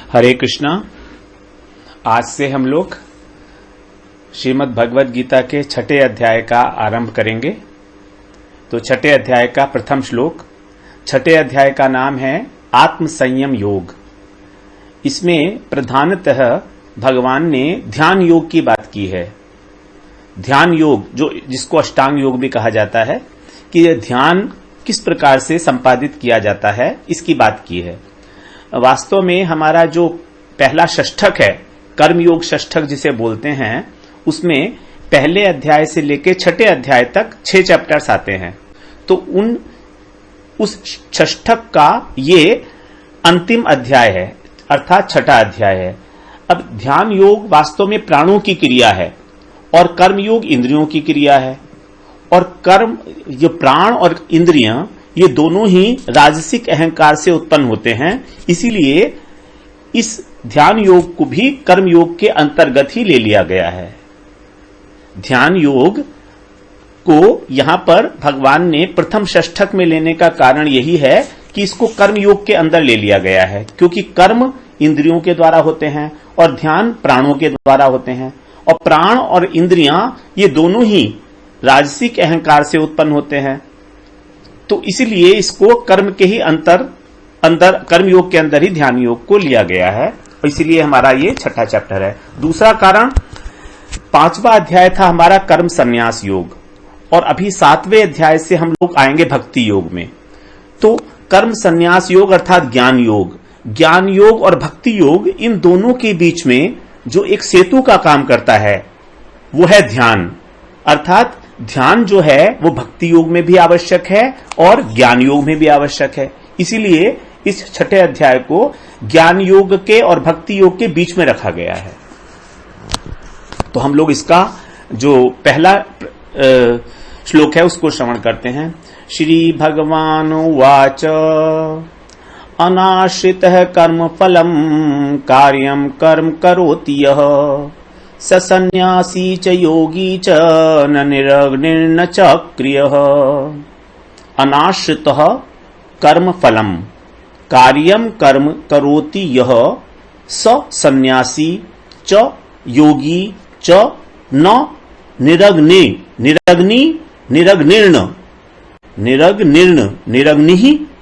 हरे कृष्णा। आज से हम लोग श्रीमद् भगवद गीता के 6ठे अध्याय का आरंभ करेंगे। तो 6ठे अध्याय का प्रथम श्लोक, 6ठे अध्याय का नाम है आत्म संयम योग। इसमें प्रधानतः भगवान ने ध्यान योग की बात की है। ध्यान योग जिसको अष्टांग योग भी कहा जाता है कि यह ध्यान किस प्रकार से संपादित किया जाता है, इसकी बात की है। वास्तव में हमारा जो पहला षष्ठक है, कर्मयोग षष्ठक जिसे बोलते हैं, उसमें पहले अध्याय से लेकर 6ठे अध्याय तक 6 चैप्टर्स आते हैं। तो उस षष्ठक का ये अंतिम अध्याय है, अर्थात 6ठा अध्याय है। अब ध्यान योग वास्तव में प्राणों की क्रिया है और कर्मयोग इंद्रियों की क्रिया है। और कर्म, ये प्राण और इंद्रियां, ये दोनों ही राजसिक अहंकार से उत्पन्न होते हैं। इसीलिए इस ध्यान योग को भी कर्म योग के अंतर्गत ही ले लिया गया है। ध्यान योग को यहां पर भगवान ने प्रथम षष्ठक में लेने का कारण यही है कि इसको कर्म योग के अंदर ले लिया गया है, क्योंकि कर्म इंद्रियों के द्वारा होते हैं और ध्यान प्राणों के द्वारा होते हैं। और प्राण और इंद्रियां ये दोनों ही राजसिक अहंकार से उत्पन्न होते हैं। तो इसलिए इसको कर्म के ही अंदर कर्म योग के अंदर ही ध्यान योग को लिया गया है। और इसलिए हमारा ये 6ठा चैप्टर है। दूसरा कारण, 5वां अध्याय था हमारा कर्म संन्यास योग, और अभी 7वें अध्याय से हम लोग आएंगे भक्ति योग में। तो कर्म संन्यास योग अर्थात ज्ञान योग और भक्ति योग, इन दोनों के बीच में जो एक सेतु का काम करता है वो है ध्यान। अर्थात ध्यान जो है वो भक्ति योग में भी आवश्यक है और ज्ञान योग में भी आवश्यक है। इसीलिए इस 6ठे अध्याय को ज्ञान योग के और भक्ति योग के बीच में रखा गया है। तो हम लोग इसका जो पहला श्लोक है उसको श्रवण करते हैं। श्री भगवान उवाच अनाश्रितः कर्म फलम कार्यम कर्म करोति यः स सन्यासी च योगी च न निरग्निर्न च क्रियः। अनाश्रितः कर्म फलम कार्यम कर्म करोति यः स सन्यासी च योगी च न निरग्निर्न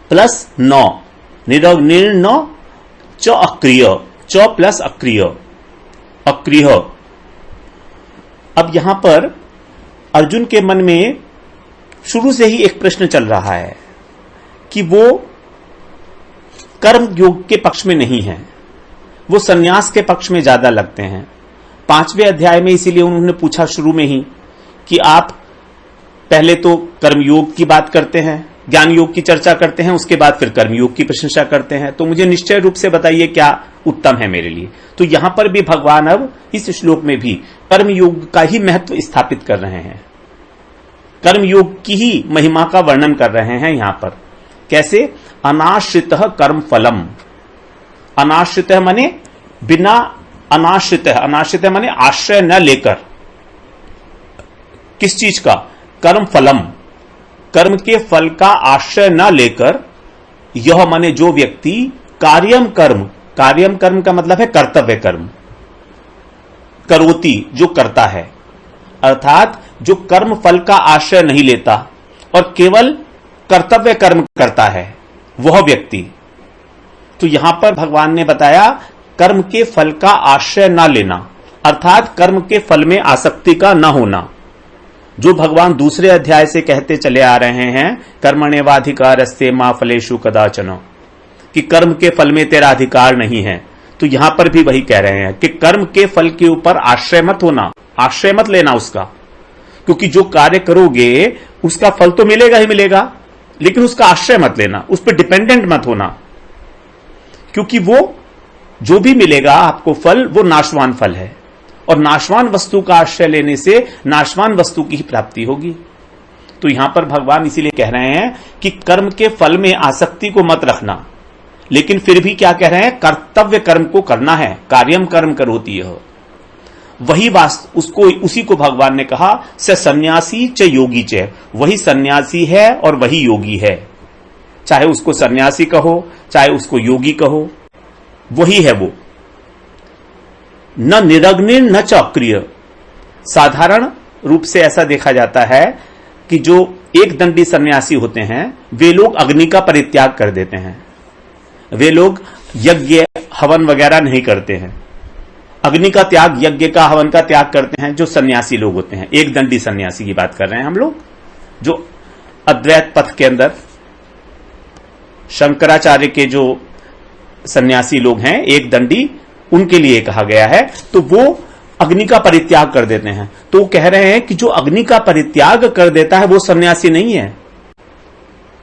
प्लस न निरग्निर्न च अक्रिय, च प्लस अक्रिय। अब यहां पर अर्जुन के मन में शुरू से ही एक प्रश्न चल रहा है कि वो कर्म योग के पक्ष में नहीं है, वो सन्यास के पक्ष में ज्यादा लगते हैं। 5वें अध्याय में इसीलिए उन्होंने पूछा शुरू में ही कि आप पहले तो कर्म योग की बात करते हैं, ज्ञान योग की चर्चा करते हैं, उसके बाद फिर कर्म योग की प्रशंसा करते हैं, तो मुझे निश्चय रूप से बताइए क्या उत्तम है मेरे लिए। तो यहां पर भी भगवान अब इस श्लोक में भी कर्म योग का ही महत्व स्थापित कर रहे हैं, कर्म योग की ही महिमा का वर्णन कर रहे हैं। यहां पर कैसे? अनाश्रितः कर्म फलम। अनाश्रितः माने बिना अनाश्रितः माने आश्रय न लेकर। किस चीज का? कर्म फलम, कर्म के फल का आश्रय न लेकर। यह माने जो व्यक्ति कार्यम कर्म का मतलब है कर्तव्य कर्म, करोति जो करता है, अर्थात जो कर्म फल का आश्रय नहीं लेता और केवल कर्तव्य कर्म करता है, वह व्यक्ति। तो यहां पर भगवान ने बताया कर्म के फल का आश्रय न लेना, अर्थात कर्म के फल में आसक्ति का न होना, जो भगवान दूसरे अध्याय से कहते चले आ रहे हैं, कर्मण्येवाधिकारस्ते मा फलेषु कदाचन, कि कर्म के फल में तेरा अधिकार नहीं है। तो यहां पर भी वही कह रहे हैं कि कर्म के फल के ऊपर आश्रय मत लेना उसका, क्योंकि जो कार्य करोगे उसका फल तो मिलेगा ही मिलेगा, लेकिन उसका आश्रय मत लेना, उस पर डिपेंडेंट मत होना, क्योंकि वो जो भी मिलेगा आपको फल, वो नाशवान फल है, और नाशवान वस्तु का आश्रय लेने से नाशवान वस्तु की ही प्राप्ति होगी। तो यहां पर भगवान इसीलिए कह रहे हैं कि कर्म के फल में आसक्ति को मत रखना, लेकिन फिर भी क्या कह रहे हैं? कर्तव्य कर्म को करना है, कार्यम कर्म करोति यः। वही उसी को भगवान ने कहा स सन्यासी च योगी च, वही सन्यासी है और वही योगी है। चाहे उसको सन्यासी कहो, चाहे उसको योगी कहो, वही है वो। न निरग्नि न च अक्रिय। साधारण रूप से ऐसा देखा जाता है कि जो एक दंडी सन्यासी होते हैं वे लोग अग्नि का परित्याग कर देते हैं, वे लोग यज्ञ हवन वगैरह नहीं करते हैं। अग्नि का त्याग, यज्ञ का हवन का त्याग करते हैं जो सन्यासी लोग होते हैं। एक दंडी सन्यासी की बात कर रहे हैं हम लोग, जो अद्वैत पथ के अंदर शंकराचार्य के जो सन्यासी लोग हैं, एक दंडी, उनके लिए कहा गया है। तो वो अग्नि का परित्याग कर देते हैं। तो वो कह रहे हैं कि जो अग्नि का परित्याग कर देता है वो सन्यासी नहीं है।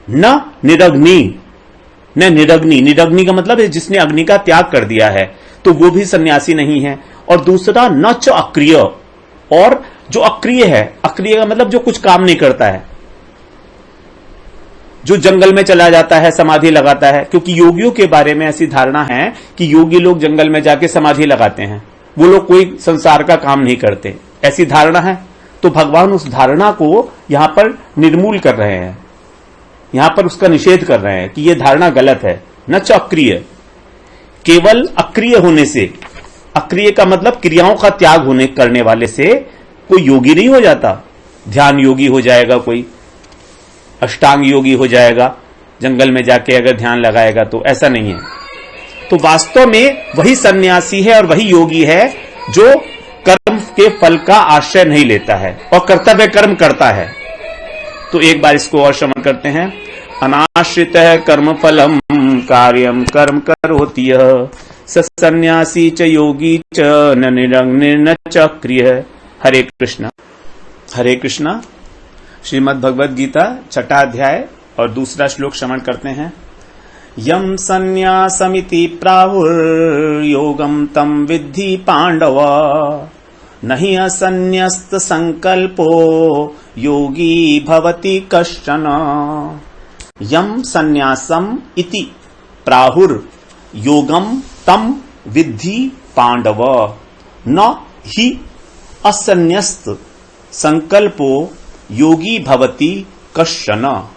न निरग्नि, न निरग्नि, निरग्नि का मतलब है जिसने अग्नि का त्याग कर दिया है, तो वो भी सन्यासी नहीं है। और दूसरा न च अक्रिय, और जो अक्रिय है, अक्रिय का मतलब जो कुछ काम नहीं करता है, जो जंगल में चला जाता है, समाधि लगाता है। क्योंकि योगियों के बारे में ऐसी धारणा है कि योगी लोग जंगल में जाके समाधि लगाते हैं, वो लोग कोई संसार का काम नहीं करते, ऐसी धारणा है। तो भगवान उस धारणा को यहां पर निर्मूल कर रहे हैं, यहां पर उसका निषेध कर रहे हैं कि यह धारणा गलत है। न च अक्रिय, केवल अक्रिय होने से, अक्रिय का मतलब क्रियाओं का त्याग होने करने वाले से कोई योगी नहीं हो जाता। ध्यान योगी हो जाएगा, कोई अष्टांग योगी हो जाएगा जंगल में जाके अगर ध्यान लगाएगा, तो ऐसा नहीं है। तो वास्तव में वही सन्यासी है और वही योगी है जो कर्म के फल का आश्रय नहीं लेता है और कर्तव्य कर्म करता है। तो एक बार इसको और श्रवण करते हैं। अनाश्रित कर्म फलम कार्यम कर्म करोति स सन्यासी च योगी च न निरग्नि न च क्रिय। हरे कृष्णा। हरे कृष्णा। श्रीमद् भगवद गीता 6वां अध्याय और दूसरा श्लोक श्रवण करते हैं। यम सन्यासमिति प्राहुर्योगम तम विद्धि पांडव, नहि असन्न्यस्त संकल्पो योगी भवति कश्चन। यम सन्यासम इति प्राहुर्योगम तम विद्धि पांडव, न हि असन्न्यस्त संकल्पो योगी भवति कश्चन।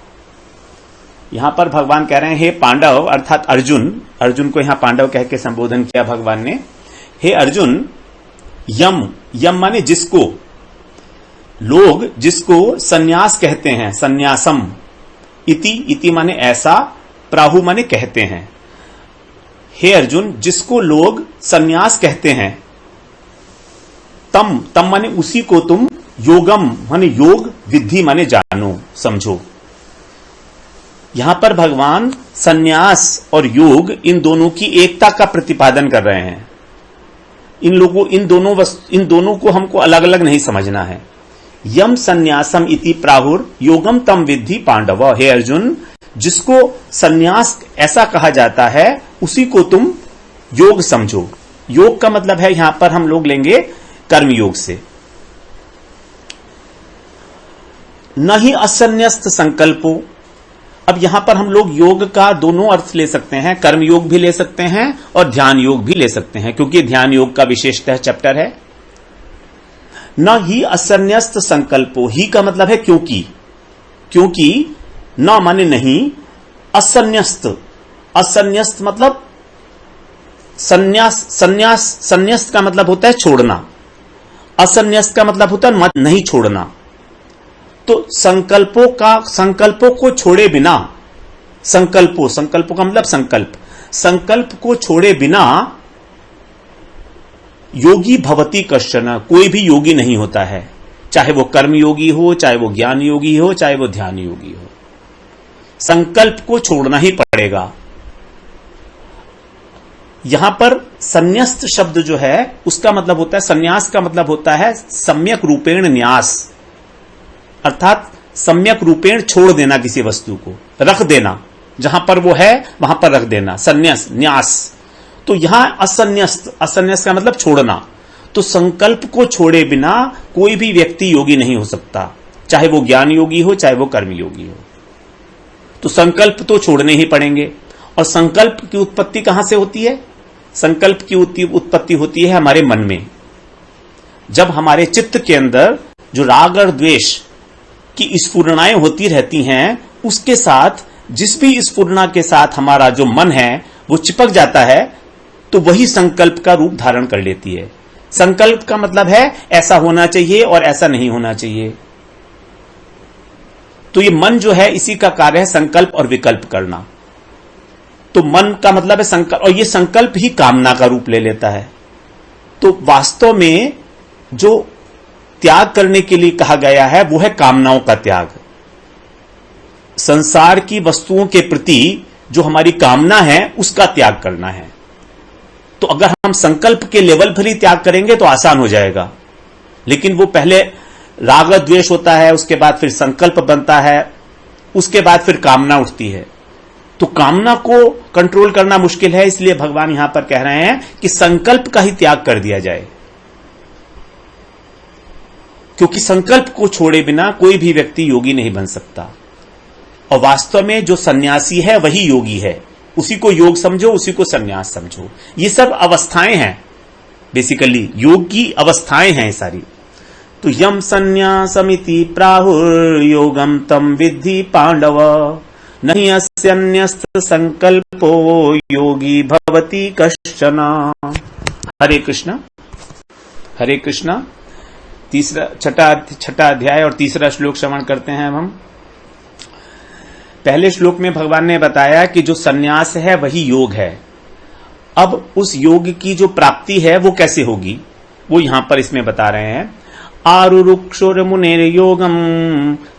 यहां पर भगवान कह रहे हैं, हे पांडव, अर्थात अर्जुन, अर्जुन को यहां पांडव कह के संबोधन किया भगवान ने। हे अर्जुन, यम, यम माने जिसको, लोग जिसको सन्यास कहते हैं, सन्यासम, इति, इति माने ऐसा, प्राहु माने कहते हैं। हे अर्जुन, जिसको लोग सन्यास कहते हैं, तम, तम माने उसी को तुम, योगम माने योग, विद्धि माने जानो, समझो। यहां पर भगवान सन्यास और योग, इन दोनों की एकता का प्रतिपादन कर रहे हैं। इन दोनों को हमको अलग अलग नहीं समझना है। यम सन्यासम इति प्राहुर योगम तम विद्धि पांडव। हे अर्जुन, जिसको सन्यास ऐसा कहा जाता है उसी को तुम योग समझो। योग का मतलब है यहां पर हम लोग लेंगे कर्मयोग से। न ही असन्यस्त संकल्पो। अब यहां पर हम लोग योग का दोनों अर्थ ले सकते हैं, कर्म योग भी ले सकते हैं और ध्यान योग भी ले सकते हैं, क्योंकि ध्यान योग का विशेषतः चैप्टर है। न ही असन्यस्त संकल्पो, ही का मतलब है क्योंकि, क्योंकि न माने नहीं, असन्यस्त, असन्यस्त मतलब संन्यास का मतलब होता है छोड़ना, असन्यस्त का मतलब होता है नहीं छोड़ना। तो संकल्पों को छोड़े बिना, संकल्पों का मतलब संकल्प को छोड़े बिना योगी भवति कश्चन, कोई भी योगी नहीं होता है। चाहे वो कर्म योगी हो, चाहे वो ज्ञान योगी हो, चाहे वो ध्यान योगी हो, संकल्प को छोड़ना ही पड़ेगा। यहां पर संन्यस्त शब्द जो है उसका मतलब होता है, संन्यास का मतलब होता है सम्यक रूपेण न्यास, अर्थात सम्यक रूपेण छोड़ देना, किसी वस्तु को रख देना, जहां पर वो है वहां पर रख देना, संन्यास, न्यास। तो यहां असन्यस्त, असन्यस्त का मतलब छोड़ना। तो संकल्प को छोड़े बिना कोई भी व्यक्ति योगी नहीं हो सकता, चाहे वो ज्ञान योगी हो, चाहे वो कर्म योगी हो। तो संकल्प तो छोड़ने ही पड़ेंगे। और संकल्प की उत्पत्ति कहां से होती है? संकल्प की उत्पत्ति होती है हमारे मन में। जब हमारे चित्त के अंदर जो राग और द्वेष की स्फुरणाएं होती रहती हैं, उसके साथ जिस भी स्फुरणा के साथ हमारा जो मन है वो चिपक जाता है, तो वही संकल्प का रूप धारण कर लेती है। संकल्प का मतलब है ऐसा होना चाहिए और ऐसा नहीं होना चाहिए। तो ये मन जो है इसी का कार्य है संकल्प और विकल्प करना। तो मन का मतलब है संकल्प, और ये संकल्प ही कामना का रूप ले लेता है। तो वास्तव में जो त्याग करने के लिए कहा गया है वो है कामनाओं का त्याग। संसार की वस्तुओं के प्रति जो हमारी कामना है उसका त्याग करना है। तो अगर हम संकल्प के लेवल पर ही त्याग करेंगे तो आसान हो जाएगा, लेकिन वो पहले राग द्वेष होता है, उसके बाद फिर संकल्प बनता है, उसके बाद फिर कामना उठती है। तो कामना को कंट्रोल करना मुश्किल है, इसलिए भगवान यहां पर कह रहे हैं कि संकल्प का ही त्याग कर दिया जाए, क्योंकि संकल्प को छोड़े बिना कोई भी व्यक्ति योगी नहीं बन सकता। और वास्तव में जो सन्यासी है वही योगी है। उसी को योग समझो, उसी को सन्यास समझो। ये सब अवस्थाएं हैं, बेसिकली योग की अवस्थाएं हैं सारी। तो यम संन्यासमिति प्राहुर योगम तम विद्धि पांडव, नहीं अस्यन्यस्त संकल्पो योगी भवति कश्चन। हरे कृष्णा हरे कृष्णा। छठा अध्याय और तीसरा श्लोक श्रवण करते हैं हम। पहले श्लोक में भगवान ने बताया कि जो सन्यास है वही योग है। अब उस योग की जो प्राप्ति है वो कैसे होगी वो यहां पर इसमें बता रहे हैं। आरुरुक्षुर मुनेर योगम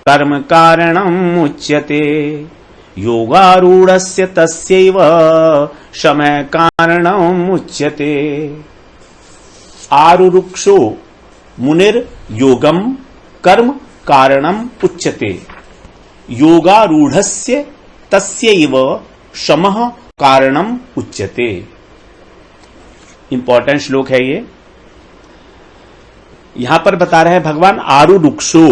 कर्म कारणम उच्यते, योगारूढ़स्य तस्यैव शमः कारणम उच्यते। आरुरुक्षो मुनिर योगम कर्म कारणम उच्यते, योगारूढ़स्य तस्यैव शमः कारणम उच्यते। इंपॉर्टेंट श्लोक है ये। यहां पर बता रहे हैं भगवान आरुरुक्षो।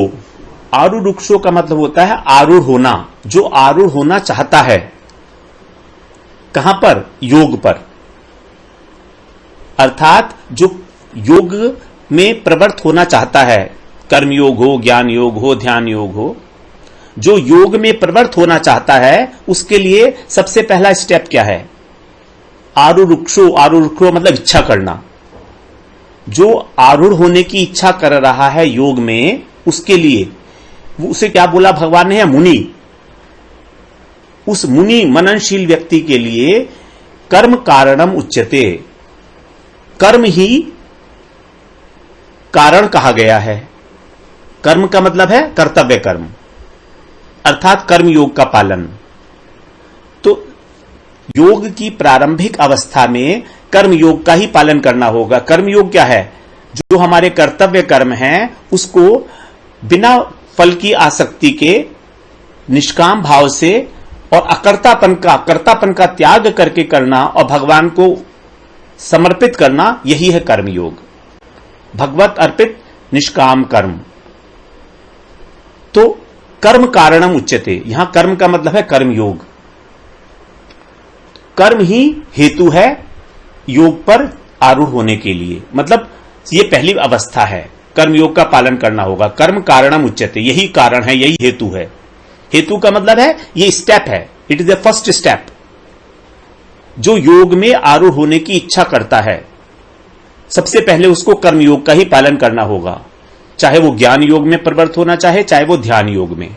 आरुरुक्षो का मतलब होता है आरूढ़ होना, जो आरूढ़ होना चाहता है। कहां पर? योग पर। अर्थात जो योग में प्रवृत्त होना चाहता है, कर्म योग हो, ज्ञान योग हो, ध्यान योग हो, जो योग में प्रवृत्त होना चाहता है उसके लिए सबसे पहला स्टेप क्या है? आरुरुक्षो। आरुरुक्षो मतलब इच्छा करना। जो आरूढ़ होने की इच्छा कर रहा है योग में, उसके लिए उसे क्या बोला भगवान ने? मुनि। उस मुनि मननशील व्यक्ति के लिए कर्म कारणम उच्यते। कर्म ही कारण कहा गया है। कर्म का मतलब है कर्तव्य कर्म, अर्थात कर्म योग का पालन। तो योग की प्रारंभिक अवस्था में कर्म योग का ही पालन करना होगा। कर्म योग क्या है? जो हमारे कर्तव्य कर्म हैं उसको बिना फल की आसक्ति के निष्काम भाव से और कर्तापन का त्याग करके करना और भगवान को समर्पित करना, यही है कर्म योग। भगवत अर्पित निष्काम कर्म। तो कर्म कारणम उच्यते, यहां कर्म का मतलब है कर्म योग। कर्म ही हेतु है योग पर आरूढ़ होने के लिए। मतलब ये पहली अवस्था है, कर्म योग का पालन करना होगा। कर्म कारणम उच्यते, यही कारण है, यही हेतु है। हेतु का मतलब है ये स्टेप है, it is the first step. जो योग में आरूढ़ होने की इच्छा करता है, सबसे पहले उसको कर्म योग का ही पालन करना होगा, चाहे वो ज्ञान योग में प्रवृत्त होना चाहे वो ध्यान योग में।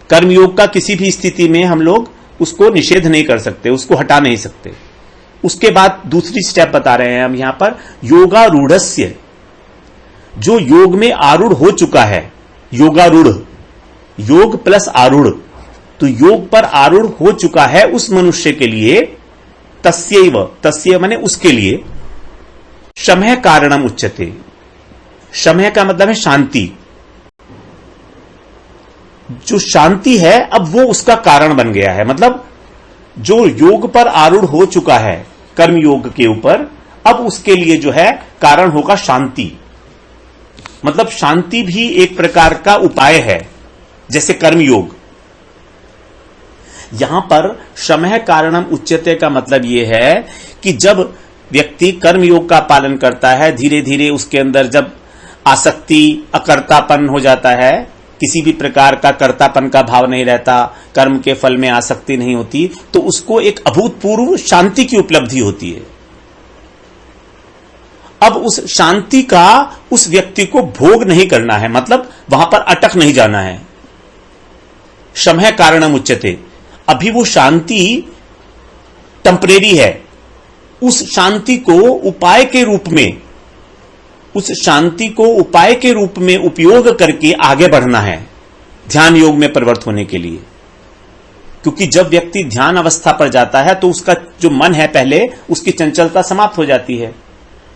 कर्म योग का किसी भी स्थिति में हम लोग उसको निषेध नहीं कर सकते, उसको हटा नहीं सकते। उसके बाद दूसरी स्टेप बता रहे हैं हम यहां पर, योगारूढ़स्य। जो योग में आरूढ़ हो चुका है, योगारूढ़, योग प्लस आरूढ़, तो योग पर आरूढ़ हो चुका है उस मनुष्य के लिए तस्यैव, तस्य माने उसके लिए, शमः कारणम उच्यते। शमः का मतलब है शांति। जो शांति है अब वो उसका कारण बन गया है। मतलब जो योग पर आरूढ़ हो चुका है कर्म योग के ऊपर, अब उसके लिए जो है कारण होगा शांति। मतलब शांति भी एक प्रकार का उपाय है, जैसे कर्म योग। यहां पर शमः कारणम उच्यते का मतलब यह है कि जब व्यक्ति कर्म योग का पालन करता है, धीरे धीरे उसके अंदर जब आसक्ति, अकर्तापन हो जाता है, किसी भी प्रकार का कर्तापन का भाव नहीं रहता, कर्म के फल में आसक्ति नहीं होती, तो उसको एक अभूतपूर्व शांति की उपलब्धि होती है। अब उस शांति का उस व्यक्ति को भोग नहीं करना है, मतलब वहां पर अटक नहीं जाना है। शमः कारणम उच्यते, अभी वो शांति टेम्परेरी है, उस शांति को उपाय के रूप में, उस शांति को उपाय के रूप में उपयोग करके आगे बढ़ना है ध्यान योग में प्रवृत्त होने के लिए। क्योंकि जब व्यक्ति ध्यान अवस्था पर जाता है तो उसका जो मन है, पहले उसकी चंचलता समाप्त हो जाती है।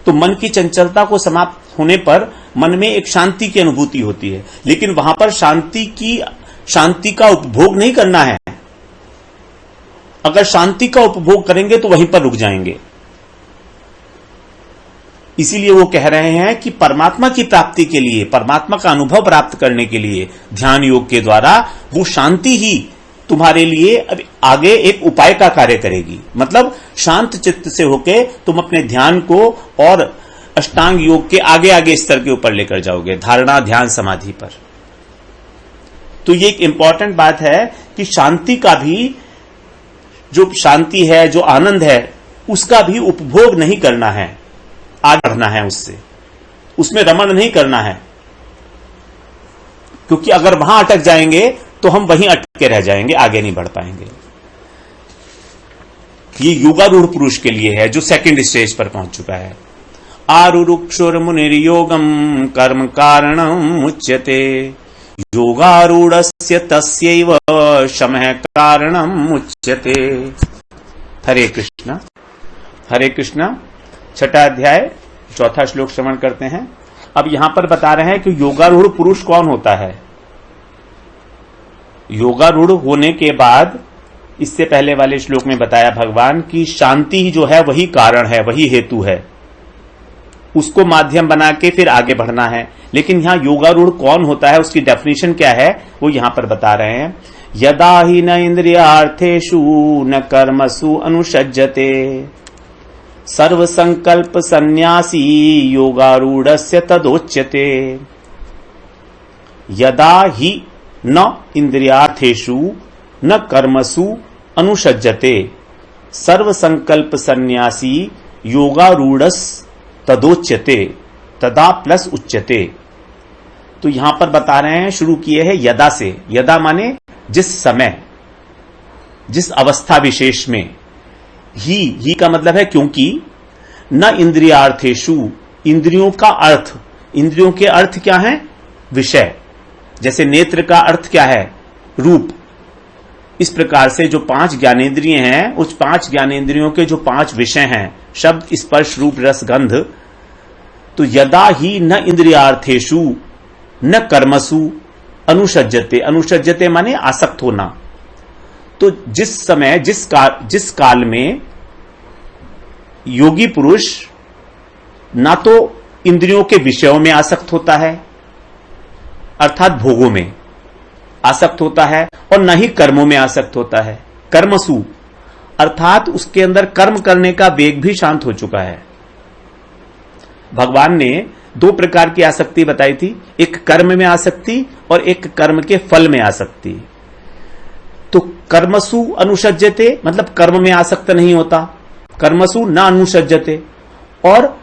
तो मन की चंचलता को समाप्त होने पर मन में एक शांति की अनुभूति होती है, लेकिन वहां पर शांति का उपभोग नहीं करना है। अगर शांति का उपभोग करेंगे तो वहीं पर रुक जाएंगे। इसीलिए वो कह रहे हैं कि परमात्मा की प्राप्ति के लिए, परमात्मा का अनुभव प्राप्त करने के लिए ध्यान योग के द्वारा वो शांति ही तुम्हारे लिए आगे एक उपाय का कार्य करेगी। मतलब शांत चित्त से होके तुम अपने ध्यान को और अष्टांग योग के आगे आगे स्तर के ऊपर लेकर जाओगे, धारणा ध्यान समाधि पर। तो ये एक इंपॉर्टेंट बात है कि शांति का भी, जो शांति है, जो आनंद है, उसका भी उपभोग नहीं करना है, आगे बढ़ना है उससे, उसमें रमण नहीं करना है। क्योंकि अगर वहां अटक जाएंगे तो हम वहीं अटक के रह जाएंगे, आगे नहीं बढ़ पाएंगे। ये योगारूढ़ पुरुष के लिए है जो सेकंड स्टेज पर पहुंच चुका है। आरुरुक्षुर मुनिर्योगम कर्म कारणम उच्यते, योगारूढ़स्य तस्यैव शमः कारणम उच्यते। हरे कृष्णा हरे कृष्णा। छठा अध्याय चौथा श्लोक श्रवण करते हैं। अब यहां पर बता रहे हैं कि योगारूढ़ पुरुष कौन होता है। योगारूढ़ होने के बाद इससे पहले वाले श्लोक में बताया भगवान की शांति ही जो है वही कारण है, वही हेतु है, उसको माध्यम बना के फिर आगे बढ़ना है। लेकिन यहां योगारूढ़ कौन होता है, उसकी डेफिनेशन क्या है, वो यहां पर बता रहे हैं। यदा ही न इंद्रियार्थेषु न कर्मसु अनुषज्जते, सर्व संकल्प सन्यासी योगारूढ़स्य तदोच्यते। यदा ही न इंद्रियार्थेषु न कर्मसु अनुषज्जते, सर्व संकल्प सन्यासी योगारूढ़स तदोच्यते, तदा प्लस उच्यते। तो यहां पर बता रहे हैं, शुरू किए हैं यदा से। यदा माने जिस समय, जिस अवस्था विशेष में। ही का मतलब है क्योंकि, न इंद्रियार्थेषु, इंद्रियों का अर्थ, इंद्रियों के अर्थ क्या है, विषय। जैसे नेत्र का अर्थ क्या है, रूप। इस प्रकार से जो 5 ज्ञानेंद्रिय हैं, उस 5 ज्ञानेंद्रियों के जो 5 विषय हैं, शब्द स्पर्श रूप रस गंध। तो यदा ही न इंद्रियार्थेषु न कर्मसु अनुषज्जते, अनुषज्जते माने आसक्त होना। तो जिस समय, जिस काल में योगी पुरुष ना तो इंद्रियों के विषयों में आसक्त होता है, अर्थात भोगों में आसक्त होता है, और न ही कर्मों में आसक्त होता है। कर्मसु अर्थात उसके अंदर कर्म करने का वेग भी शांत हो चुका है। भगवान ने 2 प्रकार की आसक्ति बताई थी, एक कर्म में आसक्ति और एक कर्म के फल में आसक्ति। तो कर्मसु अनुषज्जते मतलब कर्म में आसक्त नहीं होता, कर्मसु न अनुषज्जते। और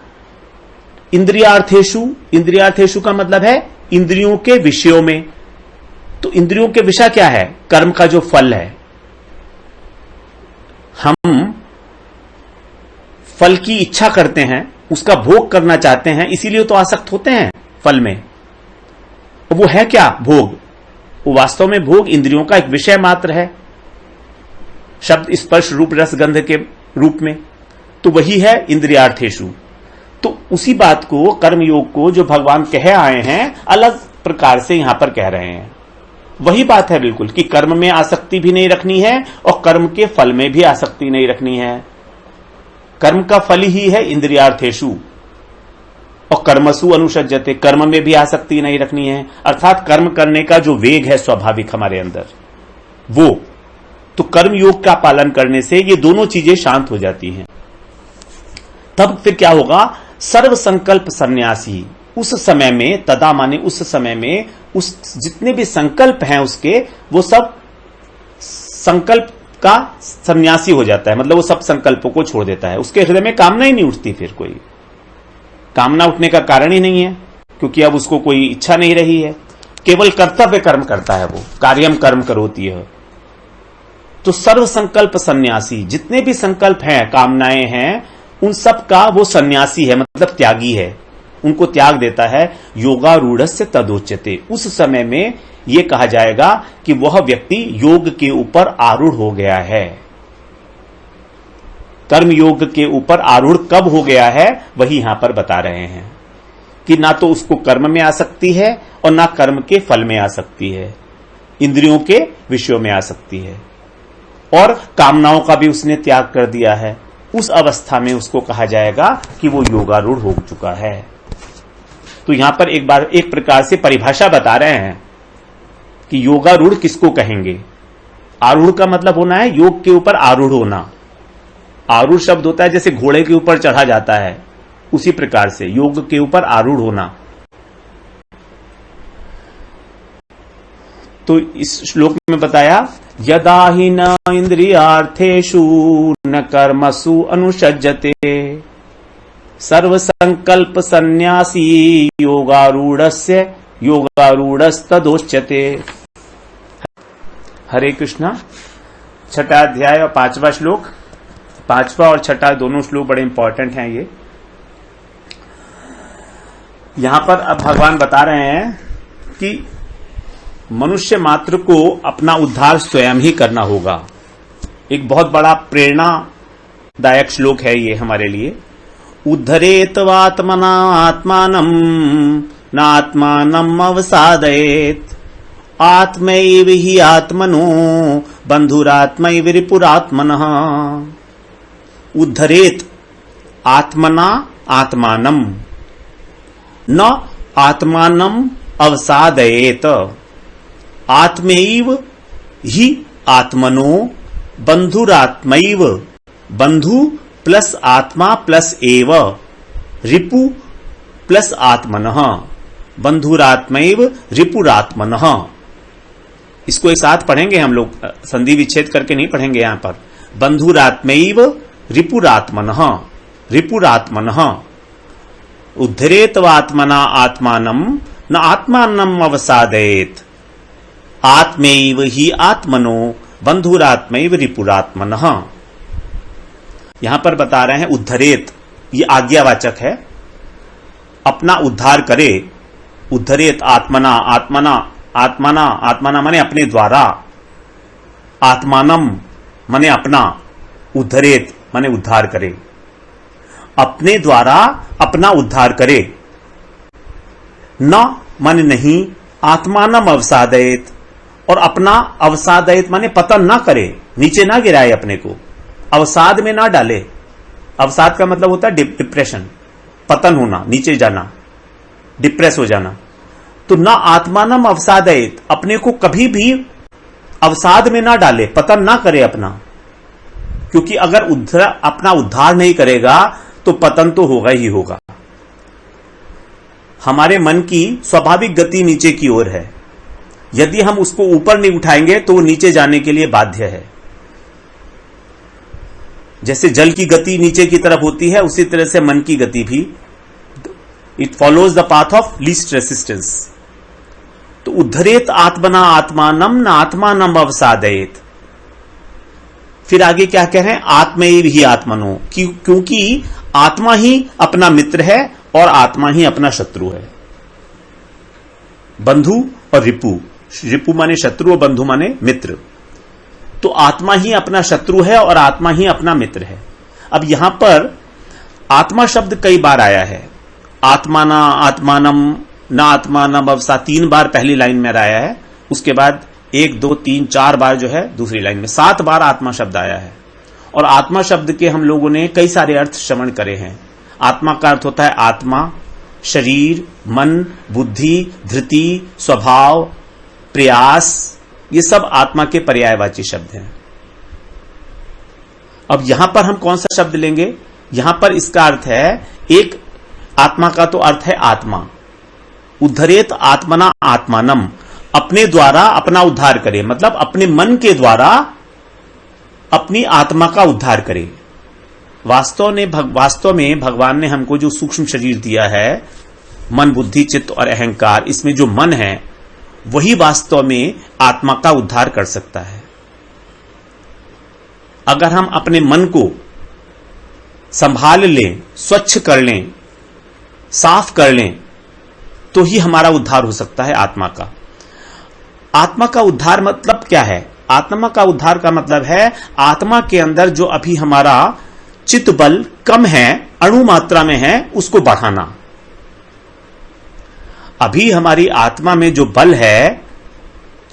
इंद्रियार्थेषु, इंद्रियार्थेषु का मतलब है इंद्रियों के विषयों में। तो इंद्रियों के विषय क्या है, कर्म का जो फल है। हम फल की इच्छा करते हैं, उसका भोग करना चाहते हैं, इसीलिए तो आसक्त होते हैं फल में। वो है क्या, भोग। वो वास्तव में भोग इंद्रियों का एक विषय मात्र है, शब्द स्पर्श रूप रस गंध के रूप में। तो वही है इंद्रियार्थेषु। तो उसी बात को, कर्मयोग को जो भगवान कह आए हैं, अलग प्रकार से यहां पर कह रहे हैं। वही बात है बिल्कुल कि कर्म में आसक्ति भी नहीं रखनी है और कर्म के फल में भी आसक्ति नहीं रखनी है। कर्म का फल ही है इंद्रियार्थेषु, और कर्मसु अनुषज्जते, कर्म में भी आसक्ति नहीं रखनी है। अर्थात कर्म करने का जो वेग है स्वाभाविक हमारे अंदर, वो तो कर्म योग का पालन करने से ये दोनों चीजें शांत हो जाती हैं। तब फिर क्या होगा, सर्व संकल्प सन्यासी, उस समय में, तदा माने उस समय में, उस जितने भी संकल्प हैं उसके, वो सब संकल्प का सन्यासी हो जाता है। मतलब वो सब संकल्पों को छोड़ देता है, उसके हृदय में कामना ही नहीं उठती, फिर कोई कामना उठने का कारण ही नहीं है, क्योंकि अब उसको कोई इच्छा नहीं रही है, केवल कर्तव्य कर्म करता है, वो कार्यम कर्म करोति है। तो सर्व संकल्प सन्यासी, जितने भी संकल्प हैं, कामनाएं हैं, उन सब का वो सन्यासी है, मतलब त्यागी है, उनको त्याग देता है। योगारूढ़स्य तदोच्यते, उस समय में यह कहा जाएगा कि वह व्यक्ति योग के ऊपर आरूढ़ हो गया है। कर्म योग के ऊपर आरूढ़ कब हो गया है, वही यहां पर बता रहे हैं कि ना तो उसको कर्म में आ सकती है और ना कर्म के फल में आ सकती है, इंद्रियों के विषयों में आ सकती है, और कामनाओं का भी उसने त्याग कर दिया है। उस अवस्था में उसको कहा जाएगा कि वो योगारूढ़ हो चुका है। तो यहां पर एक प्रकार से परिभाषा बता रहे हैं कि योगारूढ़ किसको कहेंगे। आरूढ़ का मतलब होना है योग के ऊपर आरूढ़ होना। आरूढ़ शब्द होता है जैसे घोड़े के ऊपर चढ़ा जाता है, उसी प्रकार से योग के ऊपर आरूढ़ होना। तो इस श्लोक में बताया, यदा हि न इंद्रियार्थेषु न कर्मसु अनुषज्जते सर्व संकल्प सन्यासी योगारूढ़स्य योगारूढ़स्तदोच्यते। हरे कृष्णा। छठा अध्याय और 5वां श्लोक, 5वां और छठा दोनों श्लोक बड़े इंपॉर्टेंट हैं। ये यहां पर अब भगवान बता रहे हैं कि मनुष्य मात्र को अपना उद्धार स्वयं ही करना होगा। एक बहुत बड़ा प्रेरणादायक श्लोक है ये हमारे लिए। उद्धरेत आत्मना आत्मानम न आत्मानम अवसादयेत आत्मैव हि आत्मनो बंधुरात्मैव रिपुरात्मनः। उद्धरेत आत्मना आत्मानम न आत्मानम अवसादयेत आत्मैव हि आत्मनो बंधुरात्मैव, बंधु प्लस आत्मा प्लस एव, रिपु प्लस आत्मनः, बंधुरात्मैव रिपुरात्मनः। इसको एक साथ पढ़ेंगे हम लोग, संधि विच्छेद करके नहीं पढ़ेंगे यहां पर। बंधुरात्मैव रिपुरात्मनः, रिपुरात्मनः। उद्धरेत आत्मना आत्मानम न आत्मानम अवसादयेत आत्मैव हि आत्मनो बंधुरात्मैव रिपुरात्मनः। यहां पर बता रहे हैं उद्धरेत, ये आज्ञावाचक है, अपना उद्धार करे। उद्धरेत आत्मना, आत्मना आत्मना आत्मना माने अपने द्वारा, आत्मानम माने अपना, उद्धरेत माने उद्धार करे, अपने द्वारा अपना उद्धार करे। न माने नहीं, आत्मानम अवसादयेत, और अपना अवसादयित माने पतन ना करे, नीचे ना गिराए अपने को, अवसाद में ना डाले। अवसाद का मतलब होता है डिप्रेशन, पतन होना, नीचे जाना, डिप्रेस हो जाना। तो ना आत्मानम अवसादयित, अपने को कभी भी अवसाद में ना डाले, पतन ना करे अपना, क्योंकि अगर अपना उद्धार नहीं करेगा तो पतन तो होगा ही होगा। हमारे मन की स्वाभाविक गति नीचे की ओर है, यदि हम उसको ऊपर नहीं उठाएंगे तो वो नीचे जाने के लिए बाध्य है। जैसे जल की गति नीचे की तरफ होती है, उसी तरह से मन की गति भी, it follows the path of least resistance. तो उद्धरेत आत्मना आत्मानम न आत्मानम अवसादयेत। फिर आगे क्या कह रहे हैं, आत्मैव हि आत्मनो, क्योंकि आत्मा ही अपना मित्र है और आत्मा ही अपना शत्रु है। बंधु और रिपु, रिपु माने शत्रु और बंधु माने मित्र। तो आत्मा ही अपना शत्रु है और आत्मा ही अपना मित्र है। अब यहां पर आत्मा शब्द कई बार आया है, आत्माना आत्मानम न आत्मानम अवसा 3 बार पहली लाइन में आया है, उसके बाद 1 2 3 4 बार जो है दूसरी लाइन में, 7 बार आत्मा शब्द आया है। और आत्मा शब्द के हम लोगों ने कई सारे अर्थ श्रवण करे हैं। आत्मा का अर्थ होता है आत्मा, शरीर, मन, बुद्धि, धृति, स्वभाव, प्रयास, ये सब आत्मा के पर्यायवाची शब्द हैं। अब यहां पर हम कौन सा शब्द लेंगे, यहां पर इसका अर्थ है, एक आत्मा का तो अर्थ है आत्मा, उद्धरेत आत्मना आत्मानम, अपने द्वारा अपना उद्धार करे, मतलब अपने मन के द्वारा अपनी आत्मा का उद्धार करे। वास्तव में भगवान ने हमको जो सूक्ष्म शरीर दिया है, मन, बुद्धि, चित्त और अहंकार, इसमें जो मन है वही वास्तव में आत्मा का उद्धार कर सकता है। अगर हम अपने मन को संभाल लें, स्वच्छ कर लें, साफ कर लें, तो ही हमारा उद्धार हो सकता है आत्मा का। आत्मा का उद्धार मतलब क्या है? आत्मा का उद्धार का मतलब है आत्मा के अंदर जो अभी हमारा चित्त बल कम है, अणु मात्रा में है, उसको बढ़ाना। अभी हमारी आत्मा में जो बल है,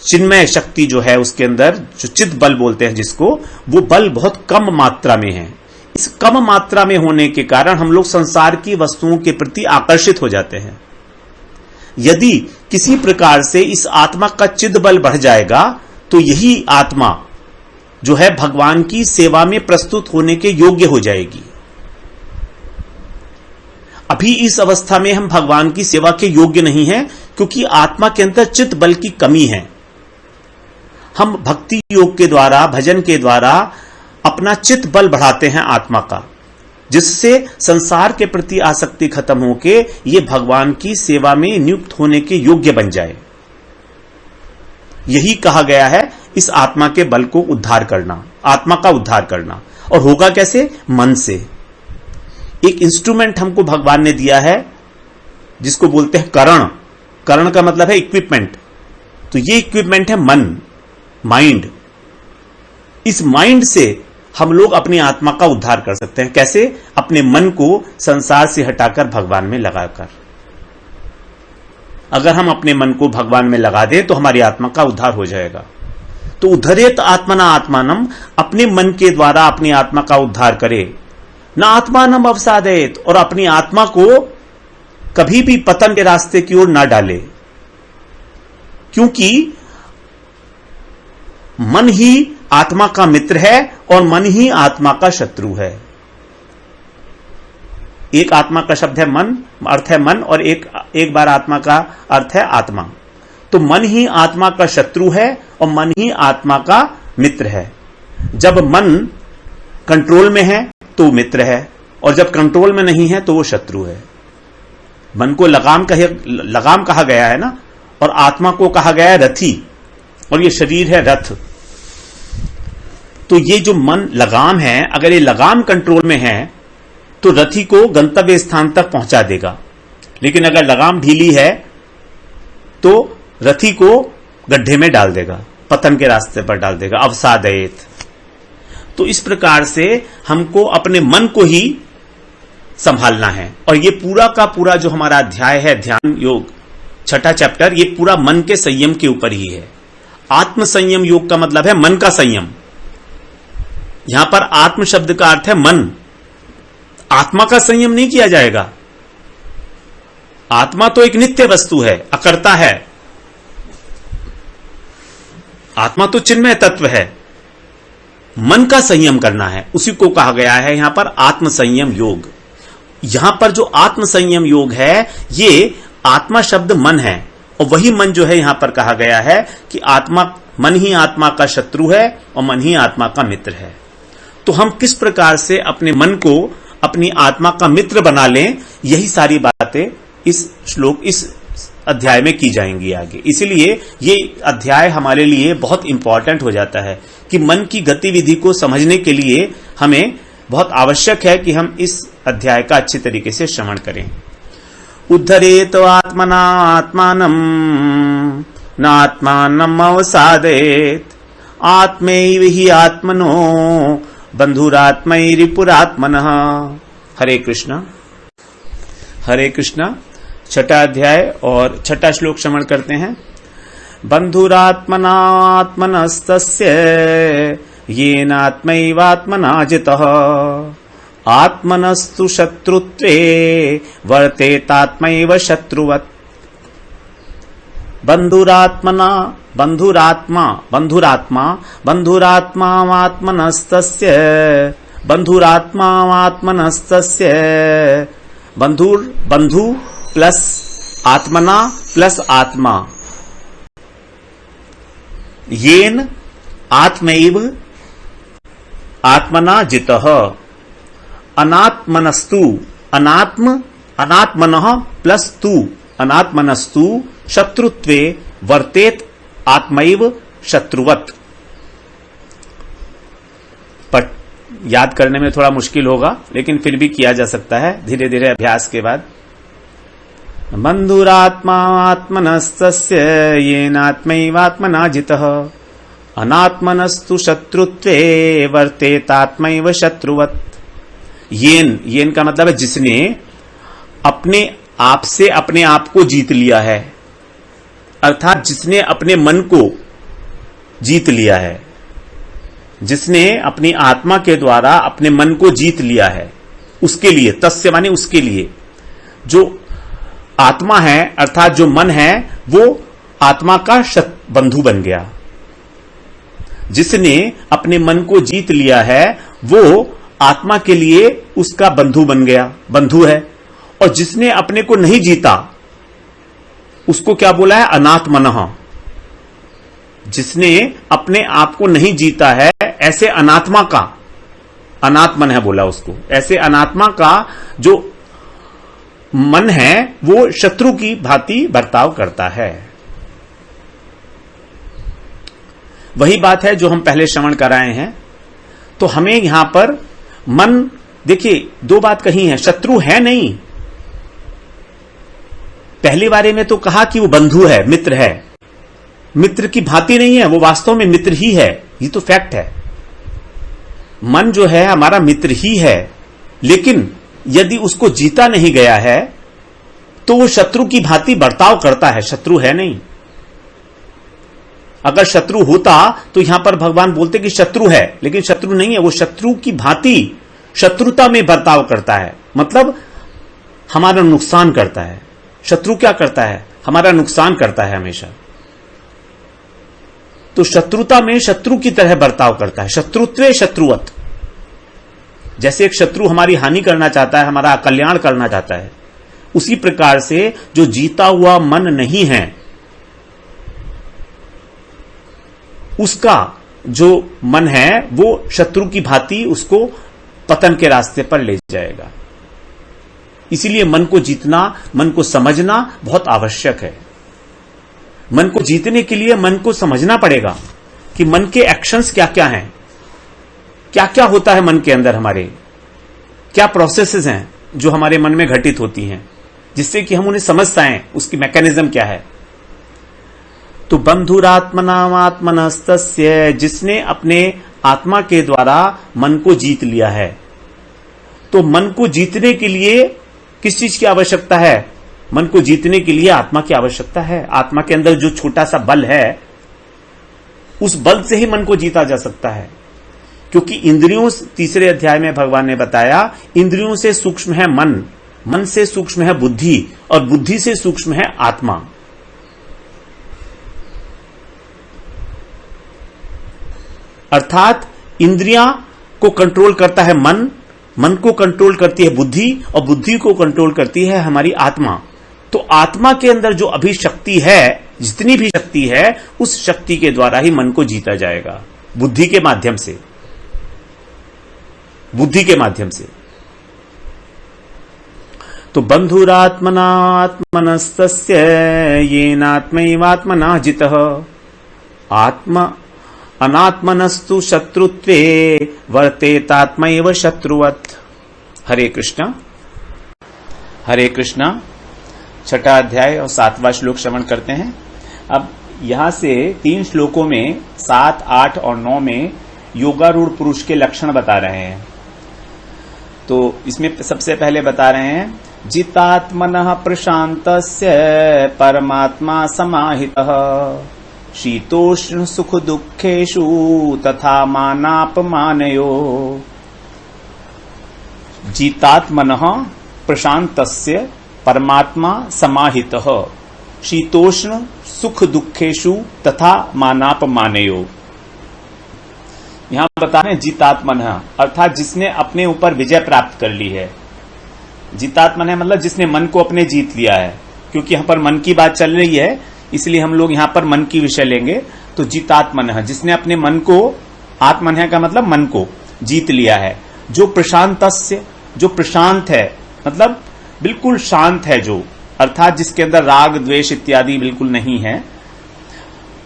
चिन्मय शक्ति जो है उसके अंदर, जो चित्त बल बोलते हैं जिसको, वो बल बहुत कम मात्रा में है। इस कम मात्रा में होने के कारण हम लोग संसार की वस्तुओं के प्रति आकर्षित हो जाते हैं। यदि किसी प्रकार से इस आत्मा का चित्त बल बढ़ जाएगा तो यही आत्मा जो है भगवान की सेवा में प्रस्तुत होने के योग्य हो जाएगी। अभी इस अवस्था में हम भगवान की सेवा के योग्य नहीं हैं, क्योंकि आत्मा के अंदर चित्त बल की कमी है। हम भक्ति योग के द्वारा, भजन के द्वारा अपना चित्त बल बढ़ाते हैं आत्मा का, जिससे संसार के प्रति आसक्ति खत्म होके ये भगवान की सेवा में नियुक्त होने के योग्य बन जाए। यही कहा गया है, इस आत्मा के बल को उद्धार करना, आत्मा का उद्धार करना। और होगा कैसे? मन से। एक इंस्ट्रूमेंट हमको भगवान ने दिया है जिसको बोलते हैं करण। करण का मतलब है इक्विपमेंट। तो ये इक्विपमेंट है मन, माइंड। इस माइंड से हम लोग अपनी आत्मा का उद्धार कर सकते हैं। कैसे? अपने मन को संसार से हटाकर भगवान में लगाकर। अगर हम अपने मन को भगवान में लगा दें तो हमारी आत्मा का उद्धार हो जाएगा। तो उद्धरेत आत्मना आत्मानम, अपने मन के द्वारा अपनी आत्मा का उद्धार करे। न आत्मानम अवसादेत, और अपनी आत्मा को कभी भी पतन के रास्ते की ओर ना डाले, क्योंकि मन ही आत्मा का मित्र है और मन ही आत्मा का शत्रु है। एक आत्मा का शब्द है मन, अर्थ है मन, और एक बार आत्मा का अर्थ है आत्मा। तो मन ही आत्मा का शत्रु है और मन ही आत्मा का मित्र है। जब मन कंट्रोल में है तो मित्र है, और जब कंट्रोल में नहीं है तो वो शत्रु है। मन को लगाम कहा गया है ना, और आत्मा को कहा गया है रथी, और ये शरीर है रथ। तो ये जो मन लगाम है, अगर ये लगाम कंट्रोल में है तो रथी को गंतव्य स्थान तक पहुंचा देगा, लेकिन अगर लगाम ढीली है तो रथी को गड्ढे में डाल देगा, पतन के रास्ते पर डाल देगा। अवसादयेत। तो इस प्रकार से हमको अपने मन को ही संभालना है। और ये पूरा का पूरा जो हमारा अध्याय है ध्यान योग, छठा चैप्टर, ये पूरा मन के संयम के ऊपर ही है। आत्म संयम योग का मतलब है मन का संयम। यहां पर आत्म शब्द का अर्थ है मन। आत्मा का संयम नहीं किया जाएगा। आत्मा तो एक नित्य वस्तु है, अकर्ता है। आत्मा तो चिन्मय तत्व है। मन का संयम करना है, उसी को कहा गया है यहां पर आत्म संयम योग। यहां पर जो आत्म संयम योग है, ये आत्मा शब्द मन है, और वही मन जो है यहां पर कहा गया है कि मन ही आत्मा का शत्रु है और मन ही आत्मा का मित्र है। तो हम किस प्रकार से अपने मन को अपनी आत्मा का मित्र बना लें, यही सारी बातें इस अध्याय में की जाएंगी आगे। इसलिए ये अध्याय हमारे लिए बहुत इंपॉर्टेंट हो जाता है कि मन की गतिविधि को समझने के लिए हमें बहुत आवश्यक है कि हम इस अध्याय का अच्छे तरीके से श्रवण करें। उद्धरेत आत्मना आत्मानम न आत्मानम अवसादेत, आत्मैव हि आत्मनो बंधुरात्मैरिपुरात्मनः। हरे कृष्णा। हरे कृष्णा। छठा अध्याय और छठा श्लोक श्रवण करते हैं। बंधुरात्मना आत्मनस्तस्य येनात्मैवात्मना जितः, आत्मनस्तु शत्रुत्वे वर्तेतात्मैव शत्रुवत्। बंधुरात्मात्मनस्तस्य बंधु प्लस आत्मना प्लस आत्मा, येन आत्मैव आत्मना जितः, अनात्मनस्तु, अनात्मनः प्लस तु, अनात्मनस्तु शत्रुत्वे वर्तेत आत्मैव शत्रुवत्। पर याद करने में थोड़ा मुश्किल होगा, लेकिन फिर भी किया जा सकता है धीरे धीरे अभ्यास के बाद। बंधुरात्मा आत्मनस्तस्य येनात्मैवात्मना जितः, अनात्मनस्तु शत्रुत्वे वर्तेतात्मैव शत्रुवत्। येन का मतलब है जिसने अपने आप से अपने आप को जीत लिया है, अर्थात जिसने अपने मन को जीत लिया है, जिसने अपनी आत्मा के द्वारा अपने मन को जीत लिया है, उसके लिए, तस्य माने उसके लिए, जो आत्मा है अर्थात जो मन है वो आत्मा का बंधु बन गया। जिसने अपने मन को जीत लिया है वो आत्मा के लिए उसका बंधु बन गया, बंधु है। और जिसने अपने को नहीं जीता उसको क्या बोला है? अनात्मनः। जिसने अपने आप को नहीं जीता है ऐसे अनात्मा का, अनात्मन है बोला उसको, ऐसे अनात्मा का जो मन है वो शत्रु की भांति बर्ताव करता है। वही बात है जो हम पहले श्रवण कराए हैं। तो हमें यहां पर मन, देखिए दो बात कही है, शत्रु है नहीं। पहली बारे में तो कहा कि वो बंधु है, मित्र है, मित्र की भांति नहीं है, वो वास्तव में मित्र ही है, ये तो फैक्ट है। मन जो है हमारा मित्र ही है, लेकिन यदि उसको जीता नहीं गया है तो वो शत्रु की भांति बर्ताव करता है, शत्रु है नहीं। अगर शत्रु होता तो यहां पर भगवान बोलते कि शत्रु है, लेकिन शत्रु नहीं है, वो शत्रु की भांति शत्रुता में बर्ताव करता है, मतलब हमारा नुकसान करता है। शत्रु क्या करता है? हमारा नुकसान करता है हमेशा। तो शत्रुता में शत्रु की तरह बर्ताव करता है, शत्रुत्वे शत्रुवत। जैसे एक शत्रु हमारी हानि करना चाहता है, हमारा कल्याण करना चाहता है, उसी प्रकार से जो जीता हुआ मन नहीं है उसका जो मन है वो शत्रु की भांति उसको पतन के रास्ते पर ले जाएगा। इसीलिए मन को जीतना, मन को समझना बहुत आवश्यक है। मन को जीतने के लिए मन को समझना पड़ेगा कि मन के एक्शंस क्या क्या हैं, क्या क्या होता है मन के अंदर, हमारे क्या प्रोसेसेस हैं जो हमारे मन में घटित होती हैं, जिससे कि हम उन्हें समझ पाएं उसकी मैकेनिज्म क्या है। तो बंधुरात्मनात्मनस्तस्य, जिसने अपने आत्मा के द्वारा मन को जीत लिया है। तो मन को जीतने के लिए किस चीज की आवश्यकता है? मन को जीतने के लिए आत्मा की आवश्यकता है। आत्मा के अंदर जो छोटा सा बल है उस बल से ही मन को जीता जा सकता है, क्योंकि इंद्रियों, तीसरे अध्याय में भगवान ने बताया, इंद्रियों से सूक्ष्म है मन, मन से सूक्ष्म है बुद्धि, और बुद्धि से सूक्ष्म है आत्मा। अर्थात इंद्रियां को कंट्रोल करता है मन, मन को कंट्रोल करती है बुद्धि, और बुद्धि को कंट्रोल करती है हमारी आत्मा। तो आत्मा के अंदर जो अभी शक्ति है, जितनी भी शक्ति है, उस शक्ति के द्वारा ही मन को जीता जाएगा, बुद्धि के माध्यम से, बुद्धि के माध्यम से। तो बंधुरात्मनात्मनस्तस्य येनात्मैवात्मना जितः, आत्मा अनात्मनस्तु शत्रुत्वे वर्तेतात्मैव शत्रुवत्। हरे कृष्णा, हरे कृष्णा। छठा अध्याय और 7वां श्लोक श्रवण करते हैं। अब यहां से 3 श्लोकों में 7, 8 और 9 में योगारूढ़ पुरुष के लक्षण बता रहे हैं। तो इसमें सबसे पहले बता रहे हैं, जितात्मनः प्रशान्तस्य परमात्मा समाहितः, शीतोष्ण सुख दुखेषु तथा मानापमानयो। जितात्मनः प्रशान्तस्य परमात्मा समाहितः, शीतोष्ण सुख दुखेषु तथा मानापमानयो। यहां बता रहे हैं जितात्मनः, अर्थात जिसने अपने ऊपर विजय प्राप्त कर ली है। जितात्मनः मतलब जिसने मन को अपने जीत लिया है, क्योंकि यहां पर मन की बात चल रही है, इसलिए हम लोग यहां पर मन की विषय लेंगे। तो जितात्मनः, जिसने अपने मन को, आत्मनः का मतलब मन को जीत लिया है, जो प्रशांतस्य, जो प्रशांत है, मतलब बिल्कुल शांत है, जो अर्थात जिसके अंदर राग द्वेष इत्यादि बिल्कुल नहीं है।